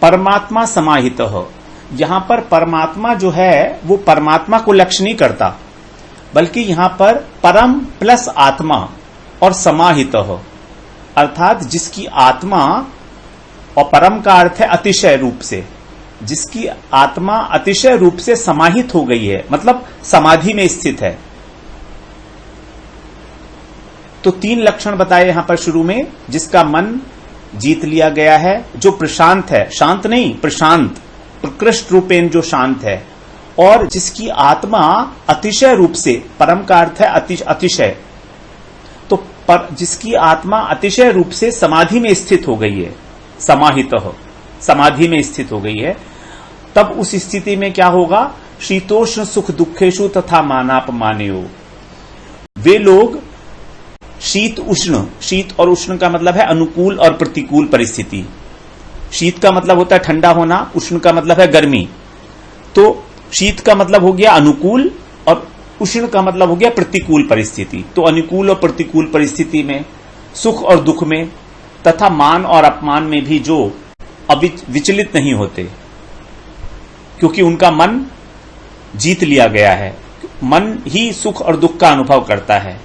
परमात्मा समाहितः, यहां पर परमात्मा जो है वो परमात्मा को लक्ष्य नहीं करता, बल्कि यहां पर परम प्लस आत्मा और समाहितः, अर्थात जिसकी आत्मा, और परम का अर्थ है अतिशय रूप से, जिसकी आत्मा अतिशय रूप से समाहित हो गई है, मतलब समाधि में स्थित है। तो 3 लक्षण बताए यहां पर शुरू में, जिसका मन जीत लिया गया है, जो प्रशांत है, शांत नहीं प्रशांत, प्रकृष्ट रूपेण जो शांत है, और जिसकी आत्मा अतिशय रूप से, परम का अर्थ है अतिशय, तो जिसकी आत्मा अतिशय रूप से समाधि में स्थित हो गई है, समाहितः, समाधि में स्थित हो गई है। तब उस स्थिति में क्या होगा? शीतोष्ण सुख दुखेशु तथा मानापमानयो, वे लोग शीत उष्ण, शीत और उष्ण का मतलब है अनुकूल और प्रतिकूल परिस्थिति। शीत का मतलब होता है ठंडा होना, उष्ण का मतलब है गर्मी। तो शीत का मतलब हो गया अनुकूल और उष्ण का मतलब हो गया प्रतिकूल परिस्थिति। तो अनुकूल और प्रतिकूल परिस्थिति में, सुख और दुख में, तथा मान और अपमान में भी जो विचलित नहीं होते, क्योंकि उनका मन जीत लिया गया है। मन ही सुख और दुख का अनुभव करता है,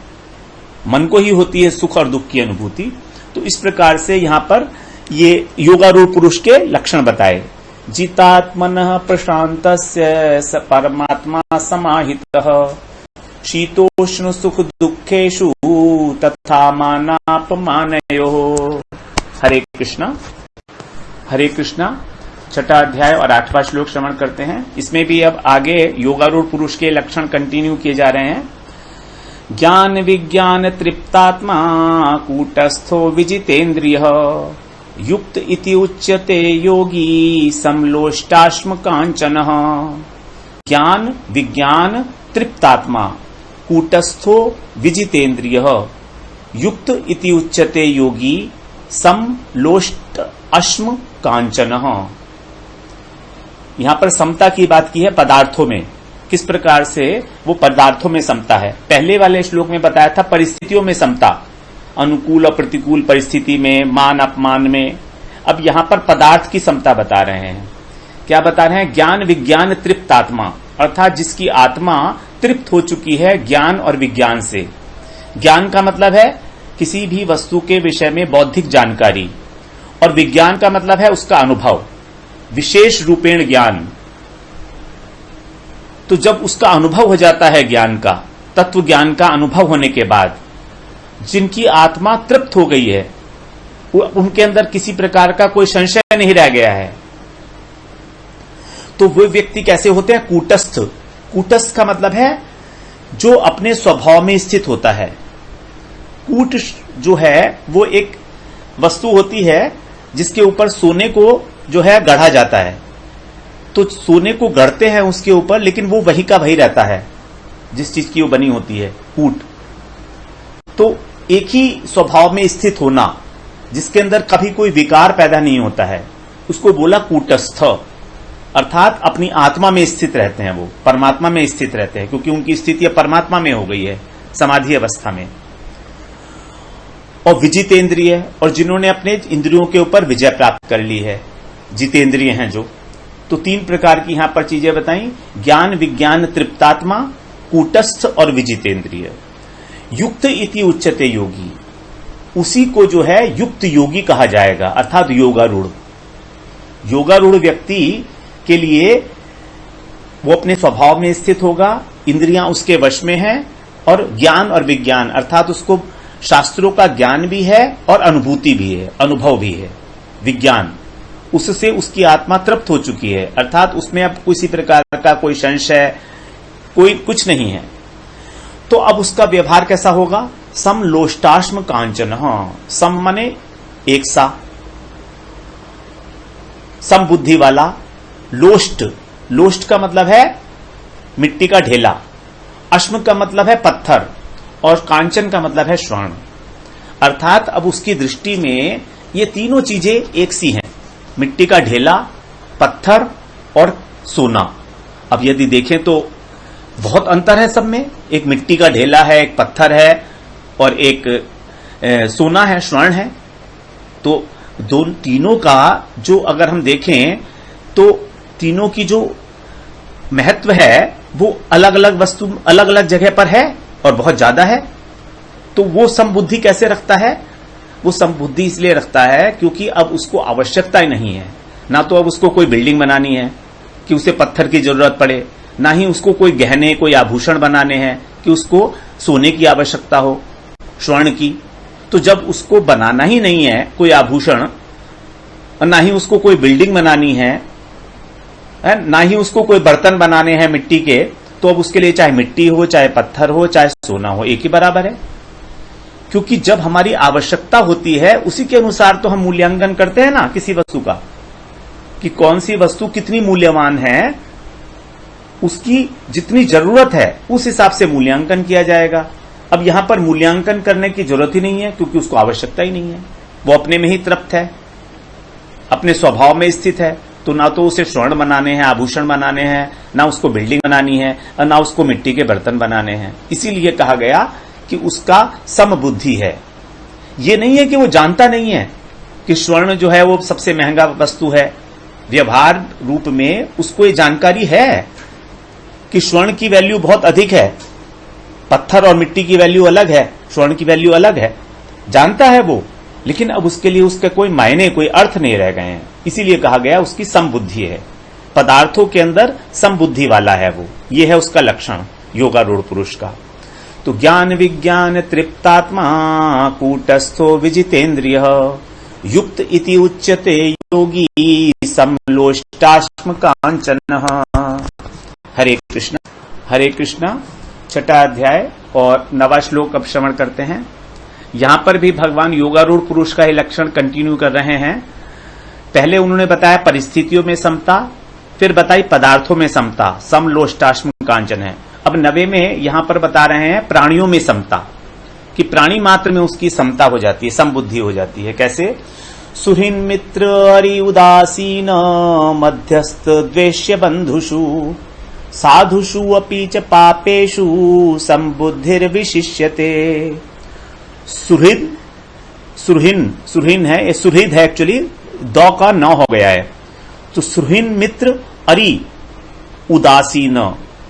मन को ही होती है सुख और दुख की अनुभूति। तो इस प्रकार से यहां पर ये योगारूढ़ पुरुष के लक्षण बताए। जितात्मनः प्रशांतस्य स परमात्मा समाहितः, शीतोष्ण सुख दुखेषु तथा मानापमानयोः। हरे कृष्णा। हरे कृष्णा। 6वां अध्याय और 8वां श्लोक श्रवण करते हैं। इसमें भी अब आगे योगारूढ़ पुरुष के लक्षण कंटिन्यू किए जा रहे हैं। ज्ञान विज्ञान तृप्तात्मा कूटस्थो विजितेन्द्रियः, युक्त इति उच्यते योगी समलोष्टाश्म कांचनः। ज्ञान विज्ञान तृप्तात्मा कूटस्थो विजितेन्द्रियः, युक्त इति उच्यते योगी समलोष्ट अश्म कांचनः। यहां पर समता की बात की है पदार्थों में, किस प्रकार से वो पदार्थों में समता है। पहले वाले श्लोक में बताया था परिस्थितियों में समता, अनुकूल और प्रतिकूल परिस्थिति में, मान अपमान में। अब यहां पर पदार्थ की समता बता रहे हैं। क्या बता रहे हैं? ज्ञान विज्ञान तृप्त आत्मा, अर्थात जिसकी आत्मा तृप्त हो चुकी है ज्ञान और विज्ञान से। ज्ञान का मतलब है किसी भी वस्तु के विषय में बौद्धिक जानकारी, और विज्ञान का मतलब है उसका अनुभव, विशेष रूपेण ज्ञान। तो जब उसका अनुभव हो जाता है ज्ञान का, तत्व ज्ञान का अनुभव होने के बाद, जिनकी आत्मा तृप्त हो गई है, उनके अंदर किसी प्रकार का कोई संशय नहीं रह गया है, तो वे व्यक्ति कैसे होते हैं? कूटस्थ। कूटस्थ का मतलब है जो अपने स्वभाव में स्थित होता है। कूट जो है वो एक वस्तु होती है जिसके ऊपर सोने को जो है गढ़ा जाता है। तो सोने को गढ़ते हैं उसके ऊपर, लेकिन वो वही का वही रहता है जिस चीज की वो बनी होती है, कूट। तो एक ही स्वभाव में स्थित होना, जिसके अंदर कभी कोई विकार पैदा नहीं होता है, उसको बोला कूटस्थ। अर्थात अपनी आत्मा में स्थित रहते हैं, वो परमात्मा में स्थित रहते हैं, क्योंकि उनकी स्थिति परमात्मा में हो गई है, समाधि अवस्था में। और विजितेंद्रिय, और जिन्होंने अपने इंद्रियों के ऊपर विजय प्राप्त कर ली है, जितेंद्रिय हैं जो। तो 3 प्रकार की यहां पर चीजें बताई। ज्ञान विज्ञान तृप्तात्मा, कूटस्थ और विजितेंद्रिय। युक्त इति उच्यते योगी, उसी को जो है युक्त योगी कहा जाएगा, अर्थात योगारूढ़। योगारूढ़ व्यक्ति के लिए वो अपने स्वभाव में स्थित होगा, इंद्रियां उसके वश में हैं, और ज्ञान और विज्ञान अर्थात उसको शास्त्रों का ज्ञान भी है और अनुभूति भी है, अनुभव भी है, विज्ञान। उससे उसकी आत्मा तृप्त हो चुकी है, अर्थात उसमें अब किसी प्रकार का कोई संशय, कोई कुछ नहीं है। तो अब उसका व्यवहार कैसा होगा? समलोष्टाश्म कांचन। सम मने एक सा, समबुद्धि वाला। लोष्ट, लोष्ट का मतलब है मिट्टी का ढेला। अश्म का मतलब है पत्थर, और कांचन का मतलब है स्वर्ण। अर्थात अब उसकी दृष्टि में ये तीनों चीजें एक सी हैं, मिट्टी का ढेला, पत्थर और सोना। अब यदि देखें तो बहुत अंतर है सब में, एक मिट्टी का ढेला है, एक पत्थर है और एक सोना है, स्वर्ण है। तो दोनों तीनों का जो अगर हम देखें तो तीनों की जो महत्व है वो अलग अलग वस्तु अलग अलग जगह पर है और बहुत ज्यादा है। तो वो समबुद्धि कैसे रखता है? वो समबुद्धि इसलिए रखता है क्योंकि अब उसको आवश्यकता ही नहीं है, ना तो अब उसको कोई बिल्डिंग बनानी है कि उसे पत्थर की जरूरत पड़े, ना ही उसको कोई गहने कोई आभूषण बनाने हैं कि उसको सोने की आवश्यकता हो, स्वर्ण की। तो जब उसको बनाना ही नहीं है कोई आभूषण और ना ही उसको कोई बिल्डिंग बनानी है, ना ही उसको कोई बर्तन बनाने हैं मिट्टी के, तो अब उसके लिए चाहे मिट्टी हो, चाहे पत्थर हो, चाहे सोना हो, एक ही बराबर है। क्योंकि जब हमारी आवश्यकता होती है उसी के अनुसार तो हम मूल्यांकन करते हैं ना किसी वस्तु का, कि कौन सी वस्तु कितनी मूल्यवान है, उसकी जितनी जरूरत है उस हिसाब से मूल्यांकन किया जाएगा। अब यहां पर मूल्यांकन करने की जरूरत ही नहीं है क्योंकि उसको आवश्यकता ही नहीं है, वो अपने में ही तृप्त है, अपने स्वभाव में स्थित है। तो ना तो उसे स्वर्ण बनाने हैं, आभूषण बनाने हैं, ना उसको बिल्डिंग बनानी है और ना उसको मिट्टी के बर्तन बनाने हैं। इसीलिए कहा गया कि उसका समबुद्धि है। ये नहीं है कि वो जानता नहीं है कि स्वर्ण जो है वो सबसे महंगा वस्तु है, व्यवहार रूप में उसको ये जानकारी है कि स्वर्ण की वैल्यू बहुत अधिक है, पत्थर और मिट्टी की वैल्यू अलग है, स्वर्ण की वैल्यू अलग है, जानता है वो, लेकिन अब उसके लिए उसके कोई मायने कोई अर्थ नहीं रह गए हैं। इसीलिए कहा गया उसकी समबुद्धि है, पदार्थों के अंदर समबुद्धि वाला है वो, ये है उसका लक्षण योगारूढ़ पुरुष का। तो ज्ञान विज्ञान तृप्तात्मा कूटस्थो विजितेन्द्रिय युक्त इति उच्यते योगी समलोष्टाश्म कांचन। हरे कृष्णा। छठा अध्याय और 9वां श्लोक अब श्रवण करते हैं। यहां पर भी भगवान योगारूढ़ पुरुष का ही लक्षण कंटिन्यू कर रहे हैं। पहले उन्होंने बताया परिस्थितियों में समता, फिर बताई पदार्थों में समता, समलोष्टाश्म कांचन है। अब 9वें में यहां पर बता रहे हैं प्राणियों में समता, कि प्राणी मात्र में उसकी समता हो जाती है, समबुद्धि हो जाती है। कैसे? सुहृन् मित्र अरि उदासीन मध्यस्थ द्वेष्य बंधुषु साधुषु अपि च पापेषु संबुद्धिर्विशिष्यते। सुहृन् है, ये सुहृद है एक्चुअली, दौ का न हो गया है। तो सुहृन् मित्र अरि उदासीन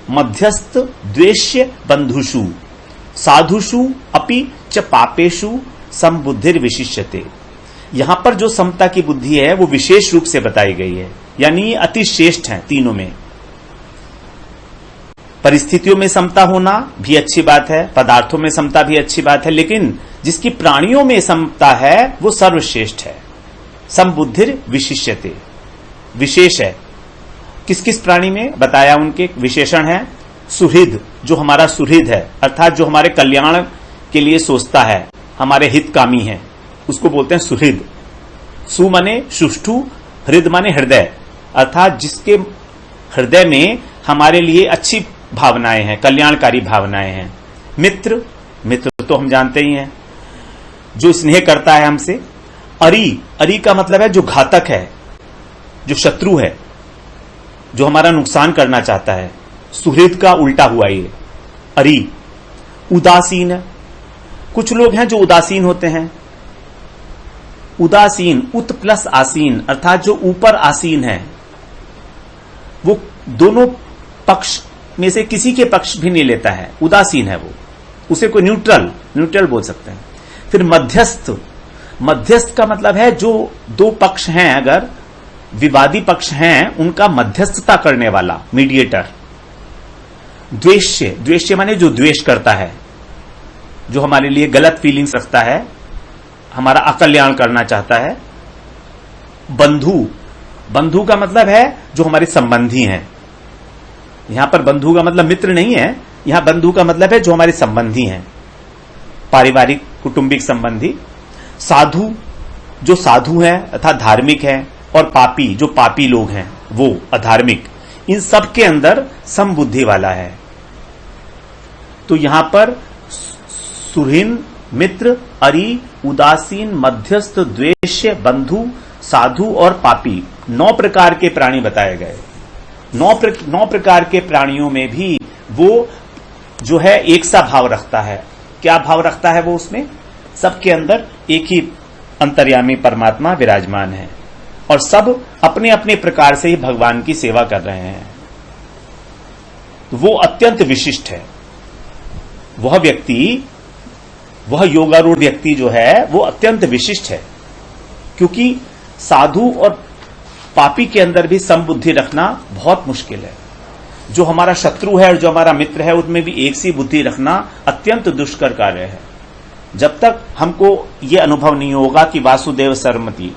मध्यस्थ द्वेष्य बंधुषु साधुषु अपि च पापेषु संबुद्धिर्विशिष्यते। यहां पर जो समता की बुद्धि है वो विशेष रूप से बताई गई है, यानी अति श्रेष्ठ है तीनों में। परिस्थितियों में समता होना भी अच्छी बात है, पदार्थों में समता भी अच्छी बात है, लेकिन जिसकी प्राणियों में समता है वो सर्वश्रेष्ठ है। संबुद्धिर विशिष्यते, विशेष है। किस किस प्राणी में बताया? उनके विशेषण है सुहृद, जो हमारा सुहृद है, अर्थात जो हमारे कल्याण के लिए सोचता है, हमारे हितकामी है, उसको बोलते हैं सुहृद। सु माने सुष्ठु, हृद माने हृदय, अर्थात जिसके हृदय में हमारे लिए अच्छी भावनाएं हैं, कल्याणकारी भावनाएं हैं। मित्र तो हम जानते ही हैं, जो स्नेह करता है हमसे। अरि का मतलब है जो घातक है, जो शत्रु है, जो हमारा नुकसान करना चाहता है। सुहृद का उल्टा हुआ ये अरि। उदासीन, कुछ लोग हैं जो उदासीन होते हैं। उदासीन, उत प्लस आसीन, अर्थात जो ऊपर आसीन है, वो दोनों पक्ष में से किसी के पक्ष भी नहीं लेता है, उदासीन है वो, उसे कोई न्यूट्रल बोल सकते हैं। फिर मध्यस्थ का मतलब है जो दो पक्ष हैं, अगर विवादी पक्ष हैं, उनका मध्यस्थता करने वाला, मीडिएटर। द्वेष्य माने जो द्वेष करता है, जो हमारे लिए गलत फीलिंग्स रखता है, हमारा अकल्याण करना चाहता है। बंधु का मतलब है जो हमारे संबंधी हैं। यहां पर बंधु का मतलब मित्र नहीं है, यहां बंधु का मतलब है जो हमारे संबंधी हैं, पारिवारिक कुटुंबिक संबंधी। साधु, जो साधु है अर्थात धार्मिक है, और पापी, जो पापी लोग हैं वो अधार्मिक। इन सब के अंदर समबुद्धि वाला है। तो यहां पर सुहृन् मित्र अरि उदासीन, मध्यस्थ, द्वेष्य, बंधु, साधु और पापी 9 प्रकार के प्राणी बताए गए। 9 प्रकार के प्राणियों में भी वो जो है एक सा भाव रखता है। क्या भाव रखता है वो? उसमें सबके अंदर एक ही अंतर्यामी परमात्मा विराजमान है और सब अपने अपने प्रकार से ही भगवान की सेवा कर रहे हैं। वो अत्यंत विशिष्ट है। वह व्यक्ति, वह योगारूढ़ व्यक्ति जो है वो अत्यंत विशिष्ट है, क्योंकि साधु और पापी के अंदर भी समबुद्धि रखना बहुत मुश्किल है। जो हमारा शत्रु है और जो हमारा मित्र है उनमें भी एक सी बुद्धि रखना अत्यंत दुष्कर कार्य है। जब तक हमको यह अनुभव नहीं होगा कि वासुदेव सर्वमति,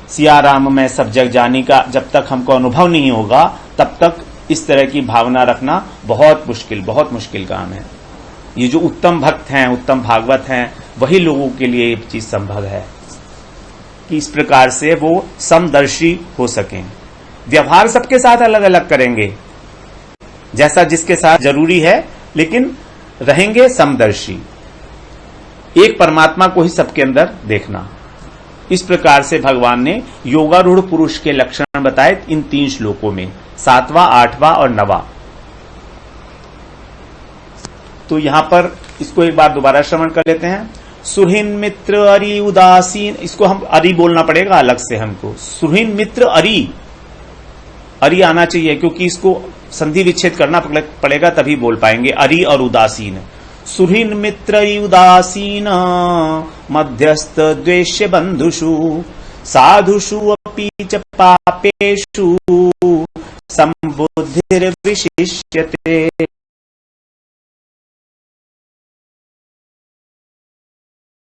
सिया राम मैं सब जग जानी का जब तक हमको अनुभव नहीं होगा, तब तक इस तरह की भावना रखना बहुत मुश्किल काम है। ये जो उत्तम भक्त हैं, उत्तम भागवत हैं, वही लोगों के लिए ये चीज संभव है कि इस प्रकार से वो समदर्शी हो सकें। व्यवहार सबके साथ अलग अलग करेंगे, जैसा जिसके साथ जरूरी है, लेकिन रहेंगे समदर्शी। एक परमात्मा को ही सबके अंदर देखना। इस प्रकार से भगवान ने योगारूढ़ पुरुष के लक्षण बताए इन 3 श्लोकों में, 7वां, 8वां और 9वां। तो यहां पर इसको एक बार दोबारा श्रवण कर लेते हैं। सुहृन मित्र अरि उदासीन, इसको हम अरि बोलना पड़ेगा अलग से हमको। सुहृन मित्र अरि आना चाहिए, क्योंकि इसको संधि विच्छेद करना पड़ेगा, तभी बोल पाएंगे। अरि और उदासीन। सुहृन मित्र उदासीन मध्यस्थ द्वेष्य बंधुषु साधुषु अपि च पापेषु संबुद्धिर्विशिष्यते।